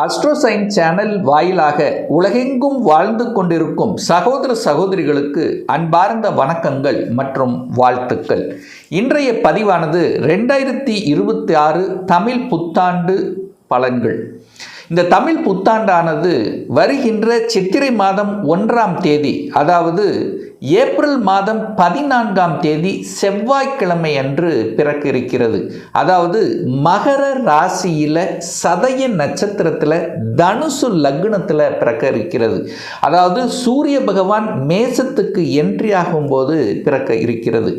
அஸ்ட்ரோசைன் channel வாயிலாக உலகெங்கும் வாழ்ந்து கொண்டிருக்கும் சகோதர சகோதரிகளுக்கு அன்பார்ந்த வணக்கங்கள் மற்றும் வாழ்த்துக்கள். இன்றைய பதிவானது 2026 தமிழ் புத்தாண்டு பலன்கள். இந்த தமிழ் புத்தாண்டானது வருகின்ற சித்திரை மாதம் 1ஆம் தேதி, அதாவது ஏப்ரல் மாதம் 14ஆம் தேதி செவ்வாய்க்கிழமை அன்று பிறக்க இருக்கிறது. அதாவது மகர ராசியில் சதய நட்சத்திரத்தில் தனுசு லக்னத்தில் பிறக்க இருக்கிறது. அதாவது சூரிய பகவான் மேசத்துக்கு என்ட்ரி ஆகும்போது பிறக்க இருக்கிறது.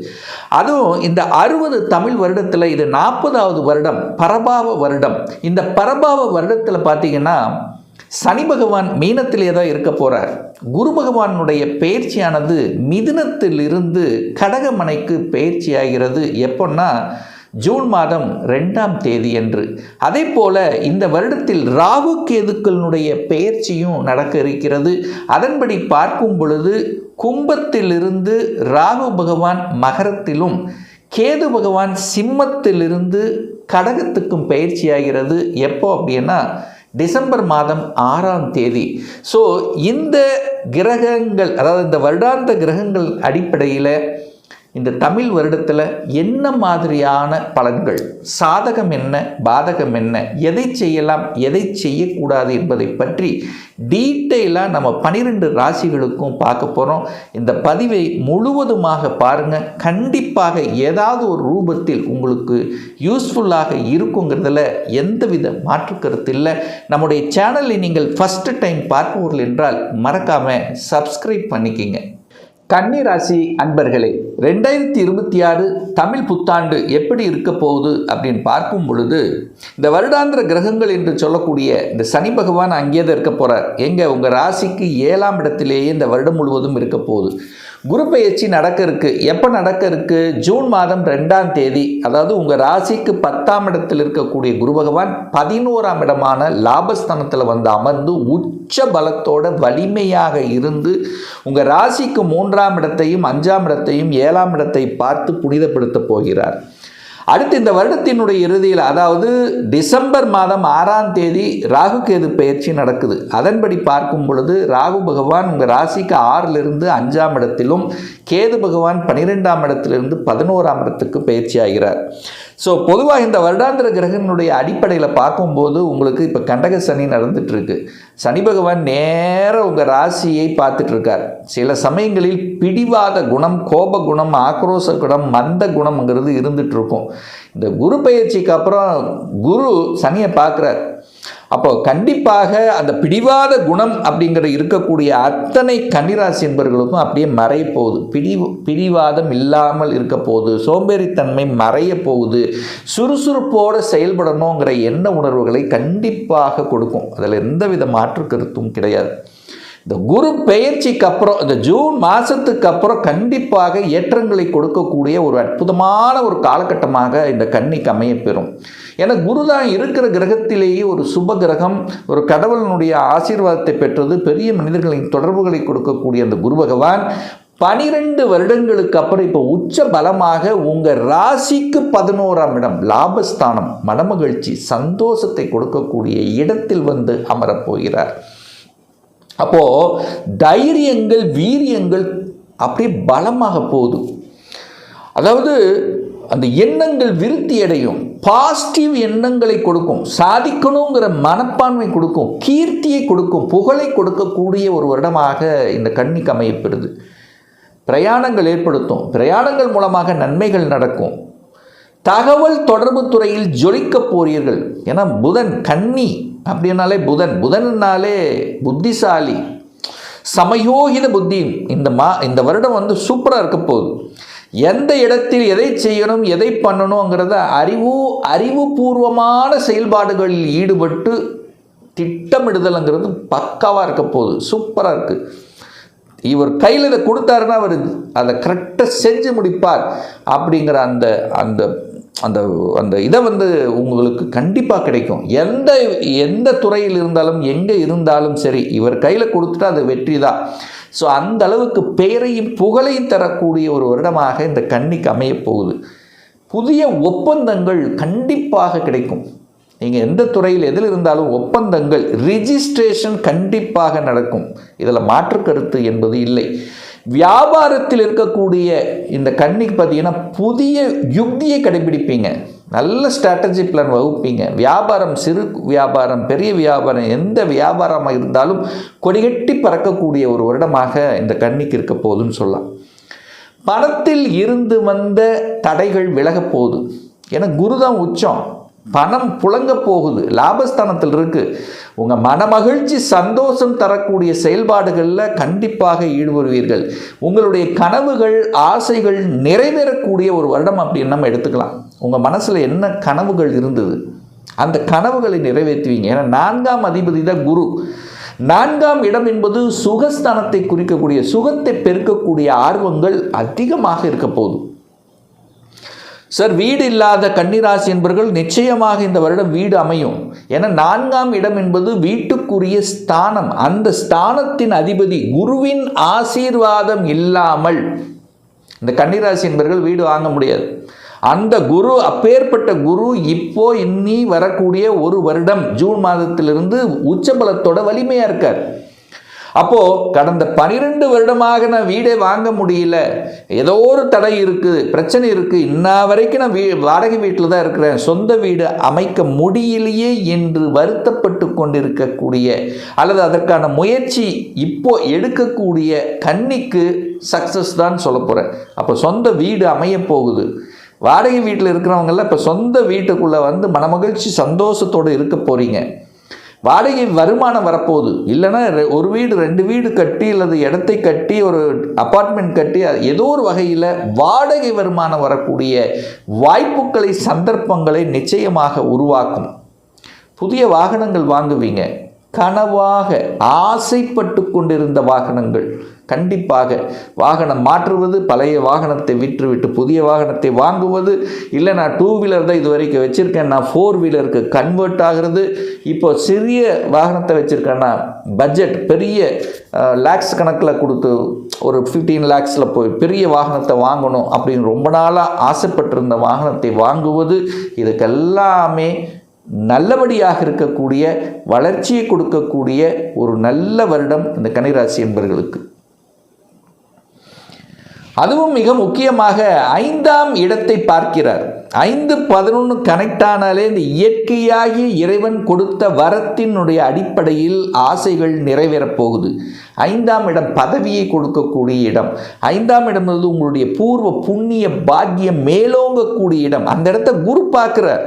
அதுவும் இந்த 60 தமிழ் வருடத்தில் இது 40வது வருடம், பரபாவ வருடம். இந்த பரபாவ வருடத்தில் பார்த்தீங்கன்னா சனி பகவான் மீனத்திலே தான் இருக்க போகிறார். குரு பகவானுடைய பயிற்சியானது மிதுனத்திலிருந்து கடகமனைக்கு பயிற்சி ஆகிறது. எப்போன்னா ஜூன் மாதம் 2ஆம் தேதி அன்று. அதே போல இந்த வருடத்தில் ராகு கேதுக்களுடைய பெயர்ச்சியும் நடக்க இருக்கிறது. அதன்படி பார்க்கும் பொழுது கும்பத்திலிருந்து ராகு பகவான் மகரத்திலும், கேது பகவான் சிம்மத்திலிருந்து கடகத்துக்கும் பயிற்சியாகிறது. எப்போ அப்படின்னா டிசம்பர் மாதம் 6ஆம் தேதி. ஸோ இந்த கிரகங்கள், அதாவது இந்த வருடாந்த கிரகங்கள் அடிப்படையில் இந்த தமிழ் வருடத்தில் என்ன மாதிரியான பலன்கள், சாதகம் என்ன, பாதகம் என்ன, எதை செய்யலாம், எதை செய்யக்கூடாது என்பதை பற்றி டீட்டெயிலாக நம்ம 12 ராசிகளுக்கும் பார்க்க போகிறோம். இந்த பதிவை முழுவதுமாக பாருங்கள். கண்டிப்பாக ஏதாவது ஒரு ரூபத்தில் உங்களுக்கு யூஸ்ஃபுல்லாக இருக்குங்கிறதுல எந்தவித மாற்று கருத்து இல்லை. நம்முடைய சேனலை நீங்கள் ஃபஸ்ட்டு டைம் பார்ப்பவர்கள் என்றால் மறக்காமல் சப்ஸ்கிரைப் பண்ணிக்கிங்க. கன்னி ராசி அன்பர்களே, 2026 தமிழ் புத்தாண்டு எப்படி இருக்க போகுது அப்படின்னு பார்க்கும் பொழுது, இந்த வருடாந்திர கிரகங்கள் என்று சொல்லக்கூடிய இந்த சனி பகவான் அங்கேயே தான் இருக்க போகிறார். எங்கே? உங்கள் ராசிக்கு 7ஆம் இடத்திலேயே இந்த வருடம் முழுவதும் இருக்க போகுது. குரு பெயர்ச்சி நடக்க இருக்கு. எப்போ நடக்க இருக்கு? ஜூன் மாதம் 2ஆம் தேதி. அதாவது உங்கள் ராசிக்கு 10ஆம் இடத்தில் இருக்கக்கூடிய குரு பகவான் 11ஆம் இடமான லாபஸ்தானத்தில் வந்து அமர்ந்து உச்ச பலத்தோட வலிமையாக இருந்து உங்கள் ராசிக்கு 3ஆம் இடத்தையும் 5ஆம் இடத்தையும் 7ஆம் இடத்தை பார்த்து புனிதப்படுத்த போகிறார். அடுத்து இந்த வருடத்தினுடைய இறுதியில், அதாவது டிசம்பர் மாதம் 6ஆம் தேதி ராகு கேது பயிற்சி நடக்குது. அதன்படி பார்க்கும் பொழுது ராகு பகவான் உங்கள் ராசிக்கு 6லிருந்து 5ஆம் இடத்திலும், கேது பகவான் 12ஆம் இடத்திலிருந்து 11ஆம் இடத்துக்கு பயிற்சி ஆகிறார். ஸோ பொதுவாக இந்த வருடாந்திர கிரகங்களுடைய அடிப்படையில் பார்க்கும்போது உங்களுக்கு இப்போ கண்டக சனி நடந்துட்டுருக்கு. சனி பகவான் நேராக உங்கள் ராசியை பார்த்துட்ருக்கார். சில சமயங்களில் பிடிவாத குணம், கோப குணம், ஆக்ரோஷ குணம், மந்த குணம்ங்கிறது இருந்துகிட்ருக்கும். இந்த குரு பயிற்சிக்கு அப்புறம் குரு சனியை பார்க்குறார். அப்போ கண்டிப்பாக அந்த பிடிவாத குணம் அப்படிங்கிற இருக்கக்கூடிய அத்தனை கன்னிராசி என்பவர்களுக்கும் அப்படியே மறைய போகுது. பிடிவாதம் இல்லாமல் இருக்க போகுது. சோம்பேறித்தன்மை மறைய போகுது. சுறுசுறுப்போடு செயல்படணுங்கிற எண்ண உணர்வுகளை கண்டிப்பாக கொடுக்கும். அதில் எந்தவித மாற்று கருத்தும் கிடையாது. இந்த குரு பெயர்ச்சிக்கு அப்புறம், இந்த ஜூன் மாதத்துக்கு அப்புறம் கண்டிப்பாக ஏற்றங்களை கொடுக்கக்கூடிய ஒரு அற்புதமான ஒரு காலகட்டமாக இந்த கன்னிக்கு அமையப்பெறும். ஏன்னா குரு தான் இருக்கிற கிரகத்திலேயே ஒரு சுப கிரகம், ஒரு கடவுளினுடைய ஆசீர்வாதத்தை பெற்றது, பெரிய மனிதர்களின் தொடர்புகளை கொடுக்கக்கூடிய அந்த குரு பகவான் 12 வருடங்களுக்கு அப்புறம் இப்போ உச்ச பலமாக உங்கள் ராசிக்கு 11ஆம் இடம், லாபஸ்தானம், மனமகிழ்ச்சி, சந்தோஷத்தை கொடுக்கக்கூடிய இடத்தில் வந்து அமரப்போகிறார். அப்போது தைரியங்கள், வீரியங்கள் அப்படியே பலமாக போகுது. அதாவது அந்த எண்ணங்கள் விருத்தி அடையும். பாசிட்டிவ் எண்ணங்களை கொடுக்கும். சாதிக்கணுங்கிற மனப்பான்மை கொடுக்கும். கீர்த்தியை கொடுக்கும். புகழை கொடுக்கக்கூடிய ஒரு வருடமாக இந்த கன்னிக்கு அமையப்பெறுது. பிரயாணங்கள் ஏற்படுத்தும். பிரயாணங்கள் மூலமாக நன்மைகள் நடக்கும். தகவல் தொடர்பு துறையில் ஜொலிக்க போறீர்கள். ஏன்னா புதன், கன்னி அப்படின்னாலே புதன்னாலே புத்திசாலி, சமயோகித புத்தி. இந்த வருடம் வந்து சூப்பராக இருக்க போகுது. எந்த இடத்தில் எதை செய்யணும், எதை பண்ணணுங்கிறத அறிவுபூர்வமான செயல்பாடுகளில் ஈடுபட்டு திட்டமிடுதல்ங்கிறது பக்காவாக இருக்க போகுது. சூப்பராக இருக்குது. இவர் கையில் இதை கொடுத்தாருன்னா அவர் அதை கரெக்டாக செஞ்சு முடிப்பார் அப்படிங்கிற அந்த அந்த அந்த அந்த இதை வந்து உங்களுக்கு கண்டிப்பாக கிடைக்கும். எந்த துறையில் இருந்தாலும், எங்கே இருந்தாலும் சரி, இவர் கையில் கொடுத்துட்டா அது வெற்றி தான். ஸோ அந்த அளவுக்கு பெயரையும் புகழையும் தரக்கூடிய ஒரு வருடமாக இந்த கன்னிக்கு அமையப்போகுது. புதிய ஒப்பந்தங்கள் கண்டிப்பாக கிடைக்கும். நீங்கள் எந்த துறையில் எதில் இருந்தாலும் ஒப்பந்தங்கள் ரிஜிஸ்ட்ரேஷன் கண்டிப்பாக நடக்கும். இதில் மாற்று கருத்து என்பது இல்லை. வியாபாரத்தில் இருக்கக்கூடிய இந்த கன்னிக்கு பார்த்தீங்கன்னா புதிய யுக்தியை கடைபிடிப்பீங்க. நல்ல ஸ்ட்ராட்டஜி பிளான் வகுப்பீங்க. வியாபாரம், சிறு வியாபாரம், பெரிய வியாபாரம், எந்த வியாபாரமாக இருந்தாலும் கொடிகட்டி பறக்கக்கூடிய ஒரு வருடமாக இந்த கன்னிக்கு இருக்க போகுதுன்னு சொல்லலாம். பணத்தில் இருந்து வந்த தடைகள் விலக போகுது. ஏன்னா குருதான் உச்சம். பணம் புழங்க போகுது, லாபஸ்தானத்தில் இருக்குது. உங்கள் மனமகிழ்ச்சி சந்தோஷம் தரக்கூடிய செயல்பாடுகளில் கண்டிப்பாக ஈடுபடுவீர்கள். உங்களுடைய கனவுகள் ஆசைகள் நிறைவேறக்கூடிய ஒரு வருடம் அப்படின்னு நம்ம எடுத்துக்கலாம். உங்கள் மனசில் என்ன கனவுகள் இருந்தது அந்த கனவுகளை நிறைவேற்றுவீங்க. ஏன்னா 4ஆம் அதிபதி தான் குரு. 4ஆம் இடம் என்பது சுகஸ்தானத்தை குறிக்கக்கூடிய, சுகத்தை பெருக்கக்கூடிய ஆர்வங்கள் அதிகமாக இருக்க போகுது. சார், வீடு இல்லாத கன்னிராசி என்பவர்கள் நிச்சயமாக இந்த வருடம் வீடு அமையும். ஏன்னா 4ஆம் இடம் என்பது வீட்டுக்குரிய ஸ்தானம். அந்த ஸ்தானத்தின் அதிபதி குருவின் ஆசீர்வாதம் இல்லாமல் இந்த கன்னிராசி என்பவர்கள் வீடு வாங்க முடியாது. அந்த குரு, அப்பேற்பட்ட குரு இப்போ இன்னி வரக்கூடிய ஒரு வருடம் ஜூன் மாதத்திலிருந்து உச்சபலத்தோட வலிமையாக இருக்கார். அப்போது கடந்த 12 வருடமாக நான் வீடே வாங்க முடியல, ஏதோ ஒரு தடை இருக்குது, பிரச்சனை இருக்குது, இன்ன வரைக்கும் நான் வாடகை வீட்டில் தான் இருக்கிறேன், சொந்த வீடு அமைக்க முடியலையே என்று வருத்தப்பட்டு கொண்டிருக்கக்கூடிய அல்லது அதற்கான முயற்சி இப்போ எடுக்கக்கூடிய கன்னிக்கு சக்ஸஸ் தான் சொல்ல போகிறேன். அப்போ சொந்த வீடு அமைய போகுது. வாடகை வீட்டில் இருக்கிறவங்கெல்லாம் இப்போ சொந்த வீட்டுக்குள்ளே வந்து மனமகிழ்ச்சி சந்தோஷத்தோடு இருக்க போகிறீங்க. வாடகை வருமானம் வரப்போகுது. இல்லைன்னா ஒரு வீடு 2 வீடு கட்டி அல்லது இடத்தை கட்டி ஒரு அப்பார்ட்மெண்ட் கட்டி ஏதோ ஒரு வகையில் வாடகை வருமானம் வரக்கூடிய வாய்ப்புகளை, சந்தர்ப்பங்களை நிச்சயமாக உருவாக்கும். புதிய வாகனங்கள் வாங்குவீங்க. கனவாக ஆசைப்பட்டு கொண்டிருந்த வாகனங்கள் கண்டிப்பாக வாகனம் மாற்றுவது, பழைய வாகனத்தை விற்றுவிட்டு புதிய வாகனத்தை வாங்குவது, இல்லை நான் 2 வீலர் தான் இது வரைக்கும் வச்சுருக்கேன், நான் 4 வீலருக்கு கன்வெர்ட் ஆகிறது, இப்போ சிறிய வாகனத்தை வச்சுருக்கேன்னா பட்ஜெட் பெரிய லேக்ஸ் கணக்கில் கொடுத்து ஒரு 15 lakhஸில் போய் பெரிய வாகனத்தை வாங்கணும் அப்படின்னு ரொம்ப நாளாக ஆசைப்பட்டிருந்த வாகனத்தை வாங்குவது, இதுக்கெல்லாமே நல்லபடியாக இருக்கக்கூடிய, வளர்ச்சியை கொடுக்கக்கூடிய ஒரு நல்ல வருடம் இந்த கன்னிராசி என்பவர்களுக்கு. அதுவும் மிக முக்கியமாக 5ஆம் இடத்தை பார்க்கிறார். 5-11 கனெக்ட் ஆனாலே இந்த இயற்கையாகி இறைவன் கொடுத்த வரத்தினுடைய அடிப்படையில் ஆசைகள் நிறைவேறப் போகுது. 5ஆம் இடம் பதவியை கொடுக்கக்கூடிய இடம். 5ஆம் இடம் வந்து உங்களுடைய பூர்வ புண்ணிய பாக்கியம் மேலோங்கக்கூடிய இடம். அந்த இடத்த குரு பார்க்கிறார்.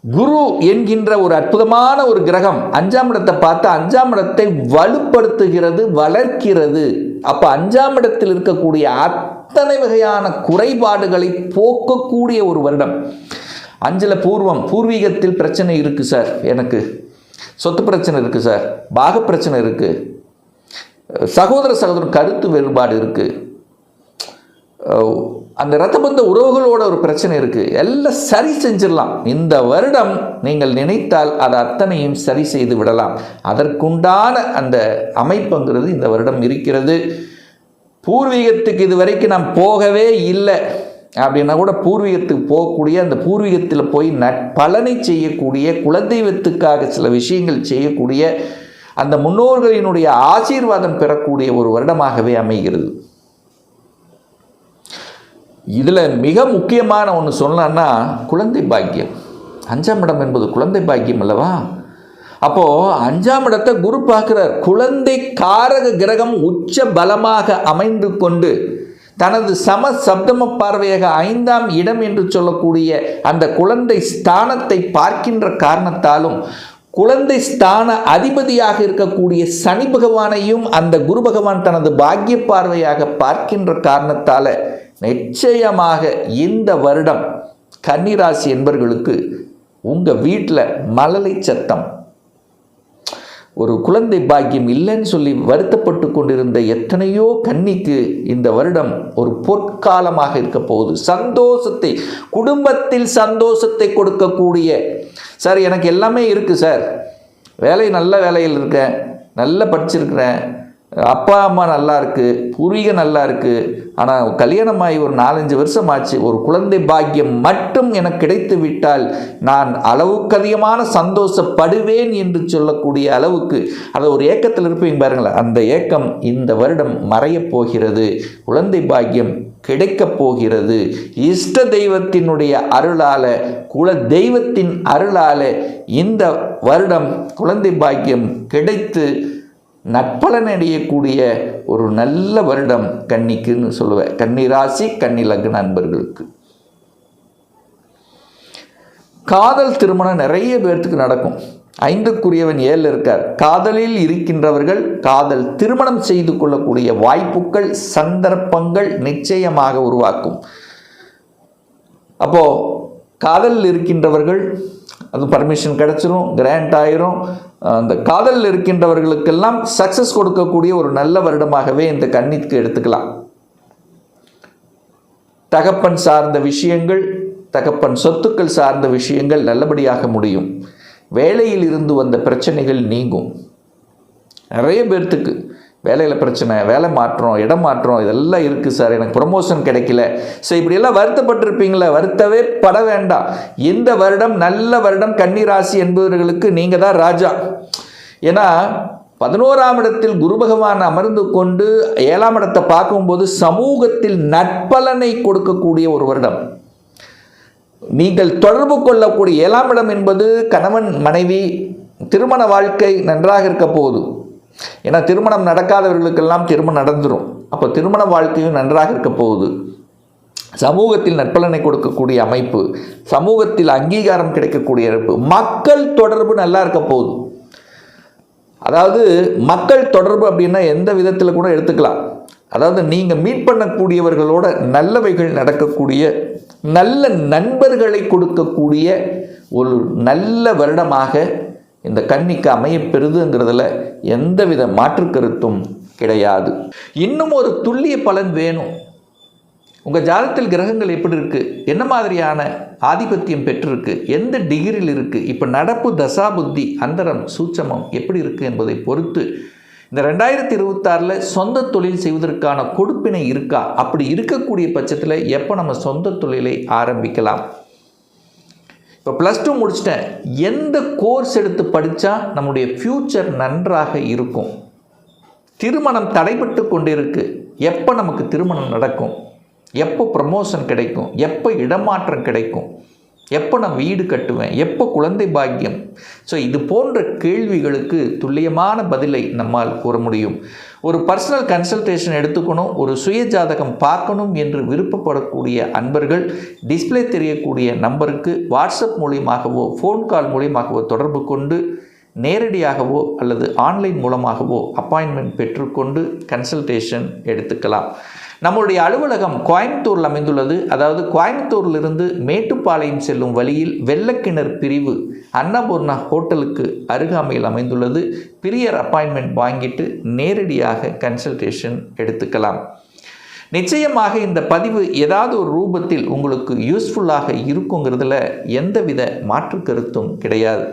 குரு என்கின்ற ஒரு அற்புதமான ஒரு கிரகம் 5ஆம் இடத்தை பார்த்து 5ஆம் இடத்தை வலுப்படுத்துகிறது, வளர்க்கிறது. அப்போ 5ஆம் இடத்தில் இருக்கக்கூடிய அத்தனை வகையான குறைபாடுகளை போக்கக்கூடிய ஒரு வருடம். 5ல் பூர்வீகத்தில் பிரச்சனை இருக்குது சார், எனக்கு சொத்து பிரச்சனை இருக்குது சார், பாக பிரச்சனை இருக்குது, சகோதர கருத்து வேறுபாடு இருக்குது, அந்த இரத்தபந்த உறவுகளோட ஒரு பிரச்சனை இருக்குது, எல்லாம் சரி செஞ்சிடலாம். இந்த வருடம் நீங்கள் நினைத்தால் அதை அத்தனையும் சரி செய்து விடலாம். அதற்குண்டான அந்த அமைப்புங்கிறது இந்த வருடம் இருக்கிறது. பூர்வீகத்துக்கு இது வரைக்கும் நான் போகவே இல்லை அப்படின்னா கூட பூர்வீகத்துக்கு போகக்கூடிய, அந்த பூர்வீகத்தில் போய் நற்பலனை செய்யக்கூடிய, குலதெய்வத்துக்காக சில விஷயங்கள் செய்யக்கூடிய, அந்த முன்னோர்களினுடைய ஆசீர்வாதம் பெறக்கூடிய ஒரு வருடமாகவே அமைகிறது. இதில் மிக முக்கியமான ஒன்று சொல்லலான்னா குழந்தை பாக்கியம். 5ஆம் இடம் என்பது குழந்தை பாக்கியம் அல்லவா? அப்போது 5ஆம் இடத்தை குரு பார்க்கிறார். குழந்தை காரக கிரகம் உச்ச பலமாக அமைந்து கொண்டு தனது சப்தம பார்வையாக 5ஆம் இடம் என்று சொல்லக்கூடிய அந்த குழந்தை ஸ்தானத்தை பார்க்கின்ற காரணத்தாலும், குழந்தை ஸ்தான அதிபதியாக இருக்கக்கூடிய சனி பகவானையும் அந்த குரு பகவான் தனது பாக்கிய பார்வையாக பார்க்கின்ற காரணத்தால் நிச்சயமாக இந்த வருடம் கன்னிராசி என்பவர்களுக்கு உங்கள் வீட்டில் மழலை சத்தம், ஒரு குழந்தை பாக்கியம் இல்லைன்னு சொல்லி வருத்தப்பட்டு கொண்டிருந்த எத்தனையோ கன்னிக்கு இந்த வருடம் ஒரு பொற்காலமாக இருக்க போகுது. சந்தோஷத்தை, குடும்பத்தில் சந்தோஷத்தை கொடுக்கக்கூடிய, சார் எனக்கு எல்லாமே இருக்குது சார், நல்ல வேலையில் இருக்கேன், நல்லா படிச்சிருக்கிறேன், அப்பா அம்மா நல்லா இருக்குது, பூர்வீகம் நல்லா இருக்குது, ஆனால் கல்யாணமாகி ஒரு 4-5 வருஷம் ஆச்சு, ஒரு குழந்தை பாக்கியம் மட்டும் எனக்கு கிடைத்து விட்டால் நான் அளவுக்கு அதிகமான சந்தோஷப்படுவேன் என்று சொல்லக்கூடிய அளவுக்கு அதை ஒரு ஏக்கத்தில் இருப்பீங்க பாருங்களேன். அந்த ஏக்கம் இந்த வருடம் மறையப் போகிறது. குழந்தை பாக்கியம் கிடைக்கப் போகிறது. இஷ்ட தெய்வத்தினுடைய அருளால, குல தெய்வத்தின் அருளால இந்த வருடம் குழந்தை பாக்கியம் கிடைத்து நற்பலன் அடையக்கூடிய ஒரு நல்ல வருடம் கன்னிக்குன்னு சொல்லுவேன். கன்னி ராசி, கன்னி லக்ன நண்பர்களுக்கு காதல் திருமணம் நிறைய பேர்த்துக்கு நடக்கும். 5க்குரியவன் 7 இருக்கார். காதலில் இருக்கின்றவர்கள் காதல் திருமணம் செய்து கொள்ளக்கூடிய வாய்ப்புகள், சந்தர்ப்பங்கள் நிச்சயமாக உருவாக்கும். அப்போ காதலில் இருக்கின்றவர்கள் அது பர்மிஷன் கிடைச்சிரும், கிராண்ட் ஆயிரும். அந்த காதலில் இருக்கின்றவர்களுக்கெல்லாம் சக்சஸ் கொடுக்கக்கூடிய ஒரு நல்ல வருடமாகவே இந்த கன்னிக்கு எடுத்துக்கலாம். தகப்பன் சார்ந்த விஷயங்கள், தகப்பன் சொத்துக்கள் சார்ந்த விஷயங்கள் நல்லபடியாக முடியும். வேலையில் இருந்து வந்த பிரச்சனைகள் நீங்கும். நிறைய பேர்த்துக்கு வேலையில் பிரச்சனை, வேலை மாற்றம், இடம் மாற்றம் இதெல்லாம் இருக்குது சார், எனக்கு ப்ரொமோஷன் கிடைக்கல. ஸோ இப்படியெல்லாம் வருத்தப்பட்டிருப்பீங்களே, வருத்தவே பட வேண்டாம். இந்த வருடம் நல்ல வருடம். கன்னி ராசி என்பவர்களுக்கு நீங்கள் தான் ராஜா. ஏன்னா 11ஆம் இடத்தில் குரு பகவான் அமர்ந்து கொண்டு 7ஆம் இடத்தை பார்க்கும்போது சமூகத்தில் நற்பலனை கொடுக்கக்கூடிய ஒரு வருடம். நீங்கள் தொடர்பு கொள்ளக்கூடிய 7ஆம் இடம் என்பது கணவன் மனைவி திருமண வாழ்க்கை நன்றாக இருக்க போகுது. ஏன்னா திருமணம் நடக்காதவர்களுக்கெல்லாம் திருமணம் நடந்துடும். அப்போ திருமண வாழ்க்கையும் நன்றாக இருக்க போகுது. சமூகத்தில் நற்பலனை கொடுக்கக்கூடிய அமைப்பு, சமூகத்தில் அங்கீகாரம் கிடைக்கக்கூடிய அமைப்பு, மக்கள் தொடர்பு நல்லா இருக்க போகுது. அதாவது மக்கள் தொடர்பு அப்படின்னா எந்த விதத்தில் கூட எடுத்துக்கலாம். அதாவது நீங்கள் மீட் பண்ணக்கூடியவர்களோட நல்லவைகள் நடக்கக்கூடிய, நல்ல நண்பர்களை கொடுக்கக்கூடிய ஒரு நல்ல வருடமாக இந்த கன்னிக்கு அமையப்பெறுதுங்கிறதுல எந்தவித மாற்று கருத்தும் கிடையாது. இன்னும் ஒரு துல்லிய பலன் வேணும். உங்கள் ஜாதகத்தில் கிரகங்கள் எப்படி இருக்குது, என்ன மாதிரியான ஆதிபத்தியம் பெற்றிருக்கு, எந்த டிகிரியில் இருக்குது, இப்போ நடப்பு தசாபுத்தி அந்தரம் சூட்சமம் எப்படி இருக்குது என்பதை பொறுத்து இந்த 2026 சொந்த தொழில் செய்வதற்கான கொடுப்பினை இருக்கா, அப்படி இருக்கக்கூடிய பட்சத்தில் எப்போ நம்ம சொந்த தொழிலை ஆரம்பிக்கலாம். இப்போ +2 முடிச்சிட்டேன், எந்த கோர்ஸ் எடுத்து படித்தா நம்முடைய ஃப்யூச்சர் நன்றாக இருக்கும், திருமணம் தடைபட்டு கொண்டிருக்கு, எப்போ நமக்கு திருமணம் நடக்கும், எப்போ ப்ரமோஷன் கிடைக்கும், எப்போ இடமாற்றம் கிடைக்கும், எப்போ நான் வீடு கட்டுவேன், எப்போ குழந்தை பாக்கியம். ஸோ இது போன்ற கேள்விகளுக்கு துல்லியமான பதிலை நம்மால் கூற முடியும். ஒரு பர்சனல் கன்சல்டேஷன் எடுத்துக்கணும், ஒரு சுய ஜாதகம் பார்க்கணும் என்று விருப்பப்படக்கூடிய அன்பர்கள் டிஸ்பிளே தெரியக்கூடிய நம்பருக்கு வாட்ஸ்அப் மூலியமாகவோ ஃபோன் கால் மூலியமாகவோ தொடர்பு கொண்டு நேரடியாகவோ அல்லது ஆன்லைன் மூலமாகவோ அப்பாயின்மெண்ட் பெற்றுக்கொண்டு கன்சல்டேஷன் எடுத்துக்கலாம். நம்முடைய அலுவலகம் கோயம்புத்தூரில் அமைந்துள்ளது. அதாவது கோயம்புத்தூரிலிருந்து மேட்டுப்பாளையம் செல்லும் வழியில் வெள்ளக்கிணர் பிரிவு அன்னபூர்ணா ஹோட்டலுக்கு அருகாமையில் அமைந்துள்ளது. பிரியர் அப்பாயின்மெண்ட் வாங்கிட்டு நேரடியாக கன்சல்டேஷன் எடுத்துக்கலாம். நிச்சயமாக இந்த பதிவு ஏதாவது ஒரு ரூபத்தில் உங்களுக்கு யூஸ்ஃபுல்லாக இருக்குங்கிறதுல எந்தவித மாற்று கருத்தும் கிடையாது.